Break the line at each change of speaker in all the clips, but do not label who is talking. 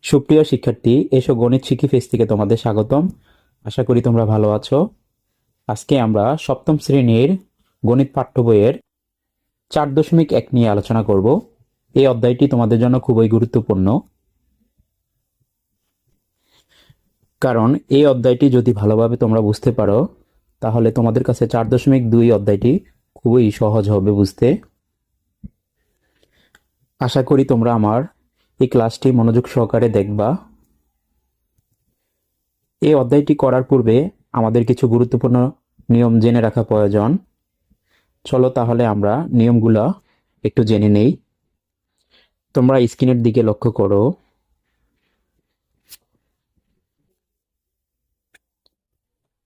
সুপ্রিয় শিক্ষার্থী, এসো গণিত শিখি পেজ থেকে তোমাদের স্বাগতম। আশা করি তোমরা ভালো আছো। আজকে আমরা সপ্তম শ্রেণীর গণিত পাঠ্য বইয়ের 4.1 নিয়ে আলোচনা করব। এই অধ্যায়টি তোমাদের জন্য খুবই গুরুত্বপূর্ণ, কারণ এই অধ্যায়টি যদি ভালোভাবে তোমরা বুঝতে পারো তাহলে তোমাদের কাছে 4.2 অধ্যায়টি খুবই সহজ হবে বুঝতে। আশা করি তোমরা আমার এই ক্লাসটি মনোযোগ সহকারে দেখবা। এই অধ্যায়টি করার পূর্বে আমাদের কিছু গুরুত্বপূর্ণ নিয়ম জেনে রাখা প্রয়োজন। চলো তাহলে আমরা নিয়মগুলো একটু জেনে নেই। তোমরা স্ক্রিনের দিকে লক্ষ্য করো।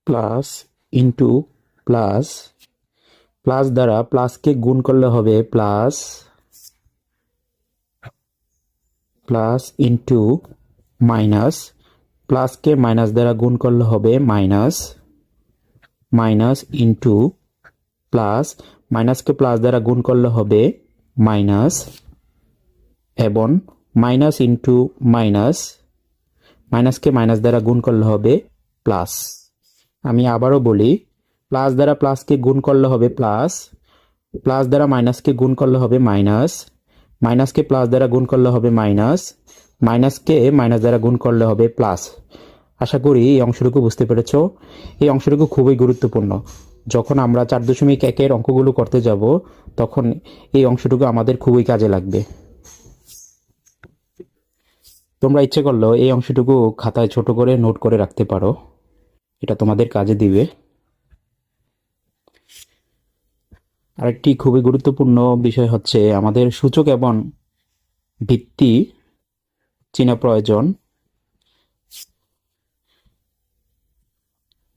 প্লাস ইন্টু প্লাস, প্লাস দ্বারা প্লাসকে গুণ করলে হবে প্লাস, প্লাস ইন্টু মাইনাস, প্লাসকে মাইনাস দ্বারা গুণ করলে হবে মাইনাস, মাইনাস ইন্টু প্লাস, মাইনাসকে প্লাস দ্বারা গুণ করলে হবে মাইনাস, এবং মাইনাস ইন্টু মাইনাস, মাইনাসকে মাইনাস দ্বারা গুণ করলে হবে প্লাস। আমি আবারও বলি, প্লাস দ্বারা প্লাসকে গুণ করলে হবে প্লাস, প্লাস দ্বারা মাইনাসকে গুণ করলে হবে মাইনাস, মাইনাসকে প্লাস দ্বারা গুণ করলে হবে মাইনাস, মাইনাসকে মাইনাস দ্বারা গুণ করলে হবে প্লাস। আশা করি এই অংশটুকু বুঝতে পেরেছ। এই অংশটুকু খুবই গুরুত্বপূর্ণ। যখন আমরা 4.1 অঙ্কগুলো করতে যাব তখন এই অংশটুকু আমাদের খুবই কাজে লাগবে। তোমরা ইচ্ছে করলেও এই অংশটুকু খাতায় ছোট করে নোট করে রাখতে পারো, এটা তোমাদের কাজে দিবে। আরেকটি খুবই গুরুত্বপূর্ণ বিষয় হচ্ছে আমাদের সূচক এবং ভিত্তি চেনা প্রয়োজন।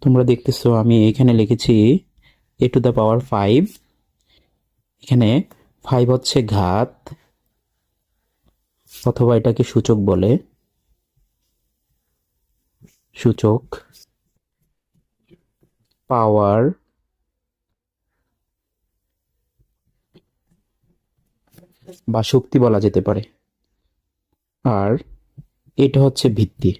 তোমরা দেখতেছো আমি এখানে লিখেছি a⁵, এখানে 5 হচ্ছে ঘাত, অথবা এটাকে সূচক বলে, সূচক, পাওয়ার বা শক্তি বলা যেতে পারে, আর এটা হচ্ছে ভিত্তি।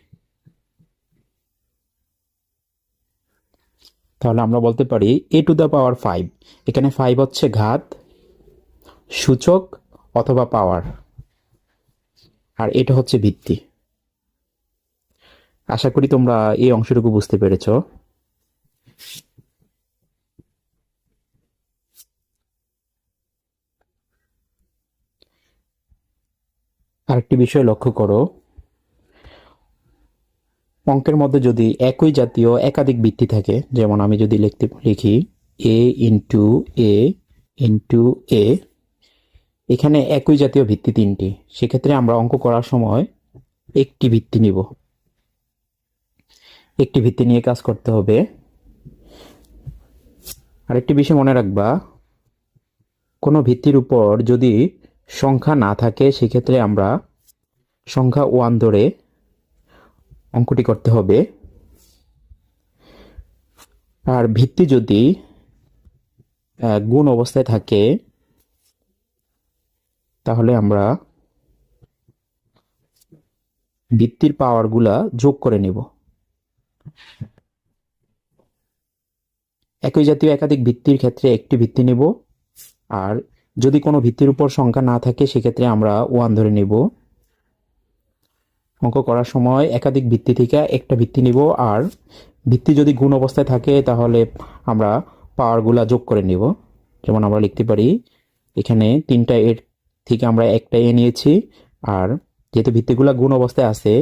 তাহলে আমরা বলতে পারি a⁵, এখানে 5 হচ্ছে ঘাত, সূচক অথবা পাওয়ার, আর এটা হচ্ছে ভিত্তি। আশা করি তোমরা এই অংশটুকু বুঝতে পেরেছ। আরেকটি বিষয় লক্ষ্য করো, অঙ্কের মধ্যে যদি একই জাতীয় একাধিক ভিত্তি থাকে, যেমন আমি যদি লিখি a ইন্টু এ ইন্টু এ, এখানে একই জাতীয় ভিত্তি 3টি, সেক্ষেত্রে আমরা অঙ্ক করার সময় একটি ভিত্তি নিব, একটি ভিত্তি নিয়ে কাজ করতে হবে। আরেকটি বিষয় মনে রাখবা, কোনো ভিত্তির উপর যদি সংখ্যা না থাকে সেক্ষেত্রে আমরা সংখ্যা 1 ধরে অঙ্কটি করতে হবে। আর ভিত্তি যদি গুণ অবস্থায় থাকে তাহলে আমরা ভিত্তির পাওয়ারগুলা যোগ করে নেব। একই জাতীয় একাধিক ভিত্তির ক্ষেত্রে একটি ভিত্তি নেব, আর যদি কোনো ভিত্তির উপর সংখ্যা না থাকে সেক্ষেত্রে আমরা 1 ধরে নেব। অঙ্ক করার সময় একাধিক ভিত্তি থেকে একটা ভিত্তি নিব, আর ভিত্তি যদি গুণ অবস্থায় থাকে তাহলে আমরা পাওয়ারগুলা যোগ করে নেব। যেমন আমরা লিখতে পারি এখানে 3টা এর থেকে আমরা একটা এ নিয়েছি, আর যেহেতু ভিত্তিগুলা গুণ অবস্থায় আছে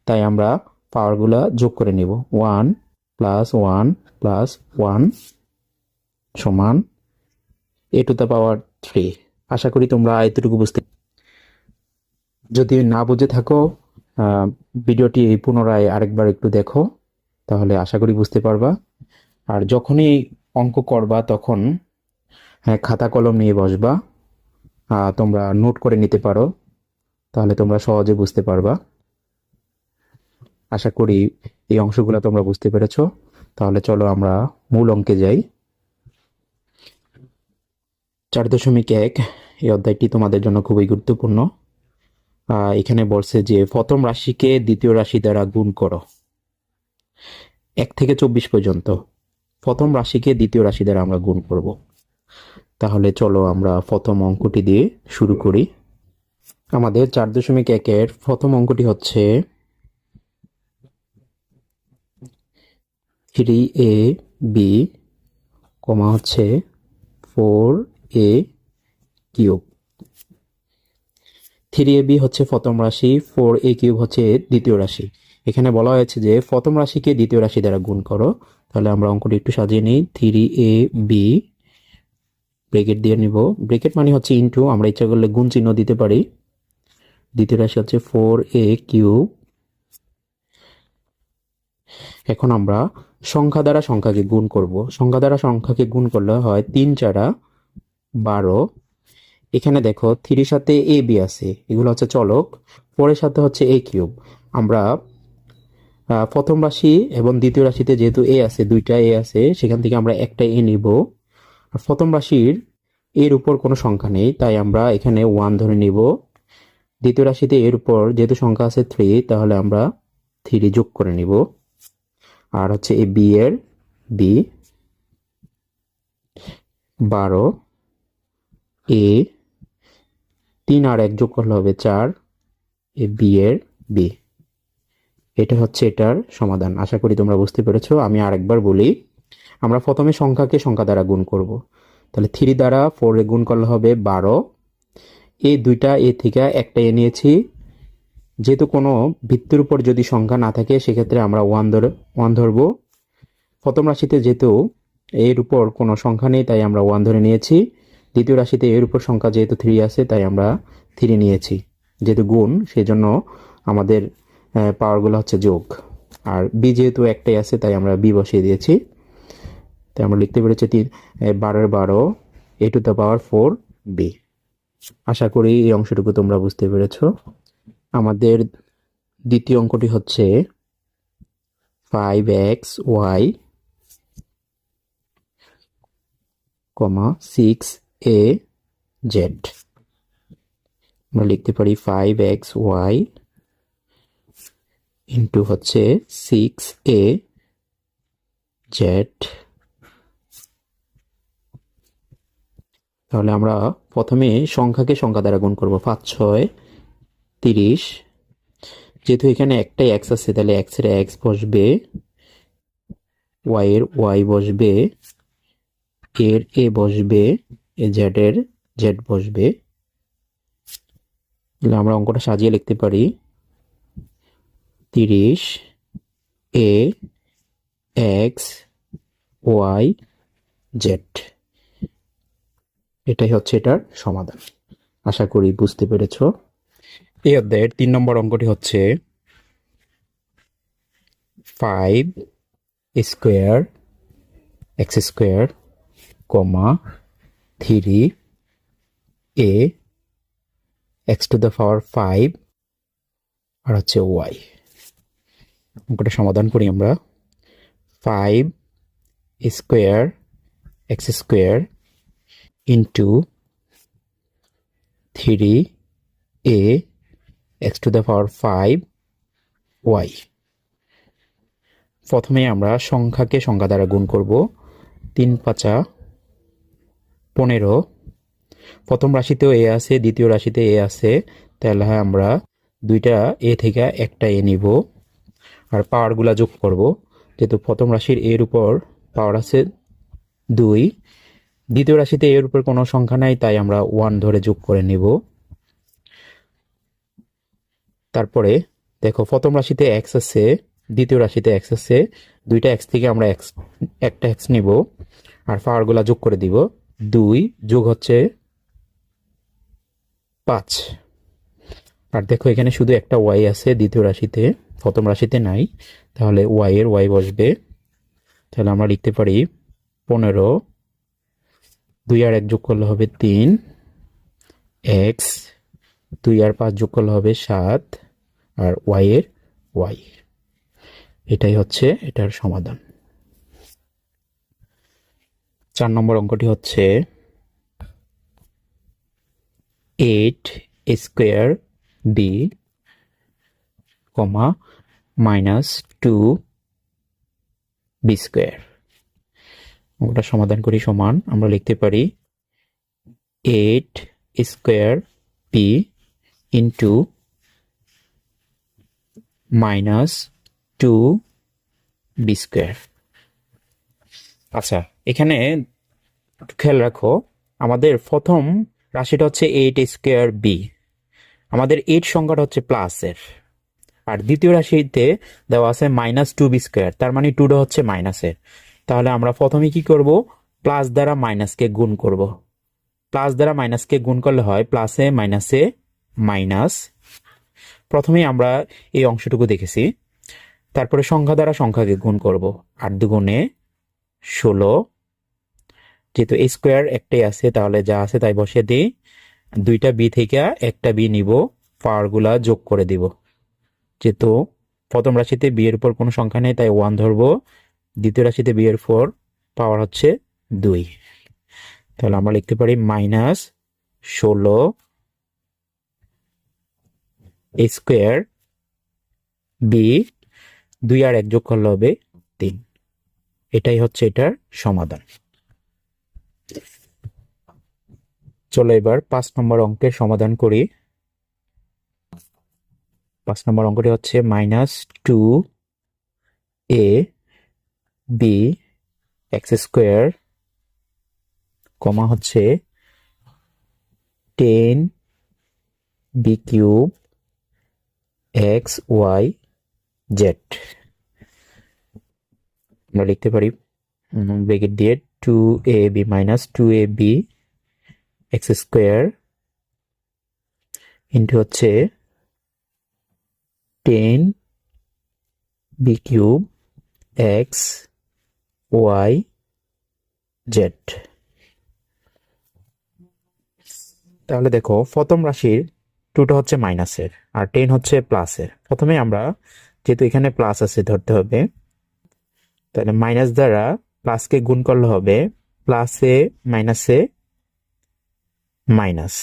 তাই আমরা পাওয়ারগুলা যোগ করে নেব। 1 + 1 + 1 সমান a⁵। আশা করি তোমরা এতটুকু বুঝতে। যদি না বুঝে থাকো ভিডিওটি পুনরায় আরেকবার একটু দেখো, তাহলে আশা করি বুঝতে পারবা। আর যখনই অঙ্ক করবা তখন খাতা কলম নিয়ে বসবা, তোমরা নোট করে নিতে পারো, তাহলে তোমরা সহজে বুঝতে পারবা। আশা করি এই অংশগুলো তোমরা বুঝতে পেরেছ। তাহলে চলো আমরা মূল অঙ্কে যাই। 4.1 এই অধ্যায়টি তোমাদের জন্য খুবই গুরুত্বপূর্ণ। এখানে বলছে যে প্রথম রাশিকে দ্বিতীয় রাশি দ্বারা গুণ করো 1 থেকে 24 পর্যন্ত প্রথম রাশিকে দ্বিতীয় রাশি দ্বারা আমরা গুণ করব। তাহলে চলো আমরা প্রথম অঙ্কটি দিয়ে শুরু করি। আমাদের 4.1-এর প্রথম অঙ্কটি হচ্ছে 3ab কমা হচ্ছে 4a কিউব। 3ab হচ্ছে প্রথম রাশি, 4a কিউব হচ্ছে দ্বিতীয় রাশি। এখানে বলা হয়েছে যে প্রথম রাশিকে দ্বিতীয় রাশি দ্বারা গুণ করো। তাহলে আমরা অঙ্কটি একটু সাজিয়ে নিই। 3ab ব্রেকেট দিয়ে নিব। ব্রেকেট মানে হচ্ছে ইনটু, আমরা ইচ্ছা করলে গুণ চিহ্ন দিতে পারি। দ্বিতীয় রাশি হচ্ছে 4a কিউব। এখন আমরা সংখ্যা দ্বারা সংখ্যাকে গুণ করব। সংখ্যা দ্বারা সংখ্যাকে গুণ করলে হয় 3 4 12। এখানে দেখো 3 সাথে এ বি আছে, এগুলো হচ্ছে চলক। 4 এর সাথে হচ্ছে এ কিউব। আমরা প্রথম রাশি এবং দ্বিতীয় রাশিতে যেহেতু এ আছে, দুইটা এ আছে, সেখান থেকে আমরা একটা এ নিব। আর প্রথম রাশির এর উপর কোনো সংখ্যা নেই, তাই আমরা এখানে 1 ধরে নিব। দ্বিতীয় রাশিতে এর উপর যেহেতু সংখ্যা আছে 3, তাহলে আমরা 3 যোগ করে নিব। আর হচ্ছে এই বি এর বি 12, এ 3 আর 1 যোগ করলে হবে 4, এ বি এর বি। এটা হচ্ছে এটার সমাধান। আশা করি তোমরা বুঝতে পেরেছো। আমি আরেকবার বলি, আমরা প্রথমে সংখ্যাকে সংখ্যা দ্বারা গুণ করব। তাহলে 3 দ্বারা 4 এ গুণ করলে হবে 12। এই দুইটা এ থেকে একটা এ নিয়েছি। যেহেতু কোনো ভিত্তির উপর যদি সংখ্যা না থাকে, সেক্ষেত্রে আমরা 1 ধরবো। প্রথম রাশিতে যেহেতু এর উপর কোনো সংখ্যা নেই, তাই আমরা 1 ধরে নিয়েছি। দ্বিতীয় রাশিতে এর উপর সংখ্যা যেহেতু 3 আছে, তাই আমরা 3 নিয়েছি। যেহেতু গুণ, সেজন্য আমাদের পাওয়ারগুলো হচ্ছে যোগ। আর বি যেহেতু একটাই আছে, তাই আমরা বি বসিয়ে দিয়েছি। তাই আমরা লিখতে পেরেছি 12 এ টু দ্য পাওয়ার 4 বি। আশা করি এই অংশটুকু তোমরা বুঝতে পেরেছো। আমাদের দ্বিতীয় অঙ্কটি হচ্ছে 5xy, 6az। আমরা লিখতে পারি 5xy ইন্টু হচ্ছে 6az। তাহলে আমরা প্রথমে সংখ্যাকে সংখ্যা দ্বারা গুণ করব। 5 6 30। যেহেতু এখানে একটাই এক্স আছে, তাহলে এক্স এর এক্স বসবে, ওয়াই এর ওয়াই বসবে, এর এ বসবে, এ জেড এর জেড বসবে। তাহলে আমরা অঙ্কটা সাজিয়ে লিখতে পারি 30 এ এক্স ওয়াই জেড। এটাই হচ্ছে এটার সমাধান। আশা করি বুঝতে পেরেছো। এই অধ্যায়ের 3 নম্বর অঙ্কটি হচ্ছে 5 square x square, 3 a x to the power 5 আর হচ্ছে ওয়াই। অঙ্কটা সমাধান করি আমরা। 5 square x square into 3 a x to the power 5 y. প্রথমে আমরা সংখ্যাকে সংখ্যা দ্বারা গুণ করব। 3 5 15। প্রথম রাশিতেও এ আছে, দ্বিতীয় রাশিতে এ আছে, তাহলে আমরা দুইটা এ থেকে একটা এ নিব। আর পাওয়ারগুলা যোগ করব। যেহেতু প্রথম রাশির এর উপর পাওয়ার আছে 2, দ্বিতীয় রাশিতে এর উপর কোনো সংখ্যা নাই, তাই আমরা 1 ধরে যোগ করে নিব। তারপরে দেখো প্রথম রাশিতে এক্স আছে, দ্বিতীয় রাশিতে এক্স আছে, দুইটা এক্স থেকে আমরা একটা এক্স নিব আর পাওয়ারগুলা যোগ করে দিব। 2 যোগ হচ্ছে 5। আর দেখো এখানে শুধু একটা ওয়াই আছে দ্বিতীয় রাশিতে, প্রথম রাশিতে নাই, তাহলে ওয়াই এর ওয়াই বসবে। তাহলে আমরা লিখতে পারি 15, 2 আর 1 যোগ করলে হবে 3 এক্স, 2 আর 5 যোগ করলে হবে 7 আর ওয়াই এর ওয়াই। এটাই হচ্ছে এটার সমাধান। 4 নম্বর অঙ্কটি হচ্ছে 8 square b comma minus two b square. ওটা সমাধান করি সমান আমরা লিখতে পারি 8 square p into minus two b square. আচ্ছা, এখানে একটু খেয়াল রাখো, আমাদের প্রথম রাশিটা হচ্ছে 8 স্কোয়ার বি, আমাদের 8 সংখ্যাটা হচ্ছে প্লাসের, আর দ্বিতীয় রাশিতে দেওয়া আছে মাইনাস টু বি স্কোয়ার, তার মানে টুটা হচ্ছে মাইনাসের। তাহলে আমরা প্রথমে কি করব, প্লাস দ্বারা মাইনাসকে গুণ করব। প্লাস দ্বারা মাইনাসকে গুণ করলে হয় প্লাসে মাইনাসে মাইনাস। প্রথমেই আমরা এই অংশটুকু দেখেছি, তারপরে সংখ্যা দ্বারা সংখ্যাকে গুণ করব। 8 দুগুণে 16, যেহেতু স্কোয়ার একটাই আছে তাহলে যা আছে তাই বসিয়ে দিই। দুইটা বি থেকে একটা বি নিব, পাওয়ারগুলা যোগ করে দিব। যেহেতু প্রথম রাশিতে বি এর উপর কোনো সংখ্যা নেই তাই 1 ধরবো, দ্বিতীয় রাশিতে বি এর 4 পাওয়ার হচ্ছে 2। তাহলে আমরা লিখতে পারি মাইনাস 16 স্কোয়ার বি, 2 আর 1 যোগ করলে হবে 3। এটাই হচ্ছে এটার সমাধান। চলো এবার 5 নম্বর অঙ্কের সমাধান করি। 5 নম্বর অঙ্কটি হচ্ছে minus two a b x square comma হচ্ছে 10 b cube x y z. আমরা লিখতে পারি ব্রেকেট দিয়ে 2ab minus 2ab x square into হচ্ছে 10 b cube x y z. তাহলে দেখো, প্রথম রাশির 2টা হচ্ছে মাইনাসের আর 10 হচ্ছে প্লাসের। প্রথমে আমরা যেহেতু এখানে প্লাস আছে ধরতে হবে, তাহলে মাইনাস দ্বারা প্লাসকে গুণ করলে হবে প্লাসে মাইনাসে মাইনাস।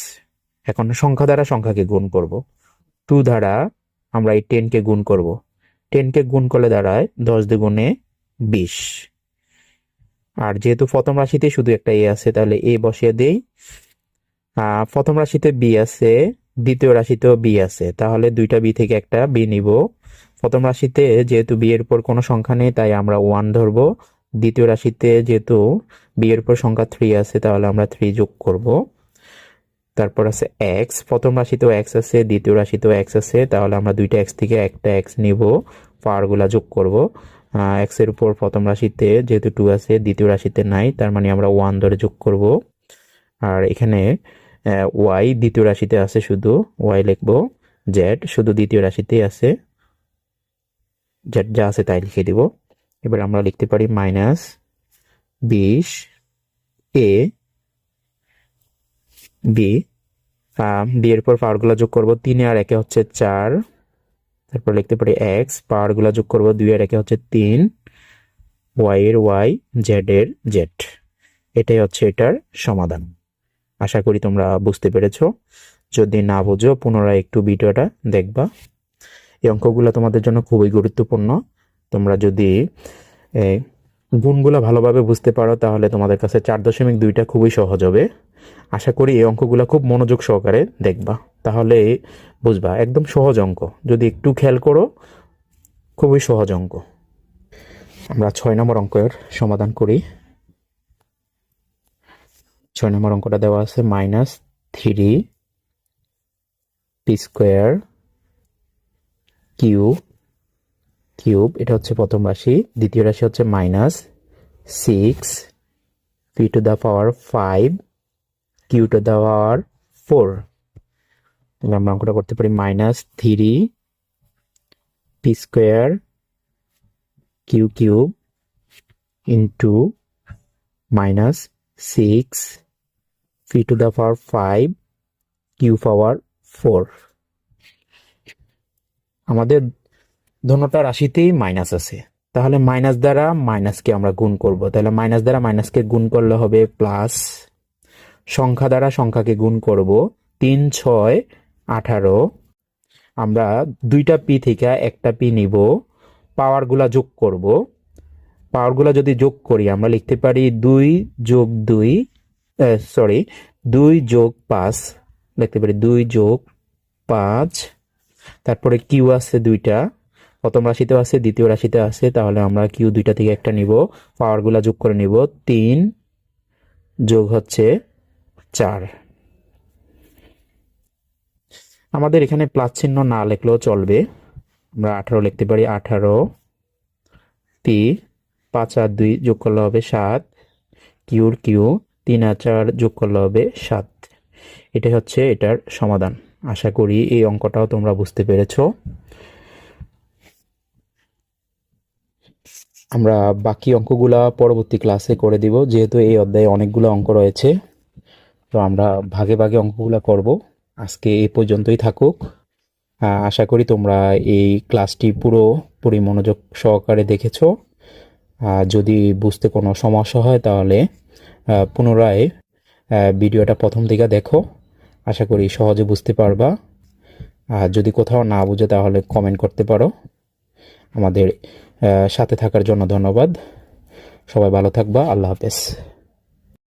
এখন সংখ্যা দ্বারা সংখ্যাকে গুণ করব। 2 দ্বারা আমরা এই 10 কে গুণ করব। 10 কে গুণ করলে দাঁড়ায় 10 দুগুণে 20। আর যেহেতু প্রথম রাশিতে শুধু একটা এ আছে তাহলে এ বসিয়ে দেই। প্রথম রাশিতে বি আছে, দ্বিতীয় রাশিতেও বি আছে, তাহলে দুইটা বি থেকে একটা বি নিব। প্রথম রাশিতে যেহেতু বি এর উপর কোনো সংখ্যা নেই তাই আমরা 1 ধরবো। দ্বিতীয় রাশিতে যেহেতু বি এর উপর সংখ্যা 3 আছে তাহলে আমরা 3 যোগ করব। তারপর আছে এক্স, প্রথম রাশিতেও এক্স আছে, দ্বিতীয় রাশিতেও এক্স আছে, তাহলে আমরা দুইটা এক্স থেকে একটা এক্স নিব, পাওয়ারগুলা যোগ করব। এক্স এর উপর প্রথম রাশিতে যেহেতু 2 আছে, দ্বিতীয় রাশিতে নাই, তার মানে আমরা 1 ধরে যোগ করব। আর এখানে ওয়াই দ্বিতীয় রাশিতে আছে, শুধু ওয়াই লিখবো। জেড শুধু দ্বিতীয় রাশিতেই আছে, জেড যা আছে তাই লিখে দিব। এবার আমরা লিখতে পারি মাইনাস 20 এ বি, বি এর পর পাওয়ারগুলো যোগ করব। 3 আর 1 হচ্ছে 4, তারপর লিখতে পারি এক্স, পাওয়ারগুলো যোগ করব। 2 আর 1 হচ্ছে 3, ওয়াই এর ওয়াই, জেড এর জেড। এটাই হচ্ছে এটার সমাধান। আশা করি তোমরা বুঝতে পেরেছো। যদি না বুঝো পুনরায় একটু ভিডিওটা দেখবা। এই অঙ্কগুলো তোমাদের জন্য খুবই গুরুত্বপূর্ণ। তোমরা যদি গুণগুলো ভালোভাবে বুঝতে পারো তাহলে তোমাদের কাছে 4.2টা খুবই সহজ হবে। আশা করি এই অঙ্কগুলো খুব মনোযোগ সহকারে দেখবা, তাহলে বুঝবা। একদম সহজ অঙ্ক, যদি একটু খেয়াল করো খুবই সহজ অঙ্ক। আমরা 6 নম্বর অঙ্কের সমাধান করি। 6 নম্বর অঙ্কটা দেওয়া আছে মাইনাস 3 পি স্কোয়ার কিউব, এটা হচ্ছে প্রথম রাশি। দ্বিতীয় রাশি হচ্ছে minus 6 P to the power 5 Q to the power 4। তাহলে আমরা অঙ্কটা করতে পারি minus 3 P square cube into minus 6 P to the power 5 Q power 4। আমাদের দোনোটা রাশিতেই মাইনাস আছে, তাহলে মাইনাস দ্বারা মাইনাসকে আমরা গুণ করব। তাহলে মাইনাস দ্বারা মাইনাসকে গুণ করলে হবে প্লাস, সংখ্যা দ্বারা সংখ্যাকে গুণ করব। 3 6 18, আমরা দুইটা পি থেকে একটা পি নিব, পাওয়ারগুলা যোগ করব। পাওয়ারগুলা যদি যোগ করি আমরা লিখতে পারি 2+5 লিখতে পারি 2+5। তারপরে কিউ আছে দুইটা, প্রথম রাশিতে আছে দ্বিতীয় রাশিতে আছে, তাহলে আমরা কিউ দুইটা থেকে একটা নিব, পাওয়ারগুলা যোগ করে নিব। 3 যোগ হচ্ছে 4। আমাদের এখানে প্লাস চিহ্ন না লিখলেও চলবে, আমরা 18 লিখতে পারি। 18 পি, 5 আর 2 যোগ করলে হবে 7, কিউর কিউ 3 আর 4 যোগ করলে হবে 7। এটাই হচ্ছে এটার সমাধান। আশা করি এই অঙ্কটাও তোমরা বুঝতে পেরেছো। আমরা বাকি অঙ্কগুলা পরবর্তী ক্লাসে করে দিব, যেহেতু এই অধ্যায়ে অনেকগুলো অঙ্ক রয়েছে, তো আমরা ভাগে ভাগে অঙ্কগুলা করব। আজকে এই পর্যন্তই থাকুক। আশা করি তোমরা এই ক্লাসটি পুরোপুরি মনোযোগ সহকারে দেখেছো। যদি বুঝতে কোনো সমস্যা হয় তাহলে পুনরায় ভিডিওটা প্রথম থেকে দেখো, আশা করি সহজে বুঝতে পারবা। আর যদি কোথাও না বুঝে তাহলে কমেন্ট করতে পারো। আমাদের সাথে থাকার জন্য ধন্যবাদ। সবাই ভালো থাকবা। আল্লাহ হাফেজ।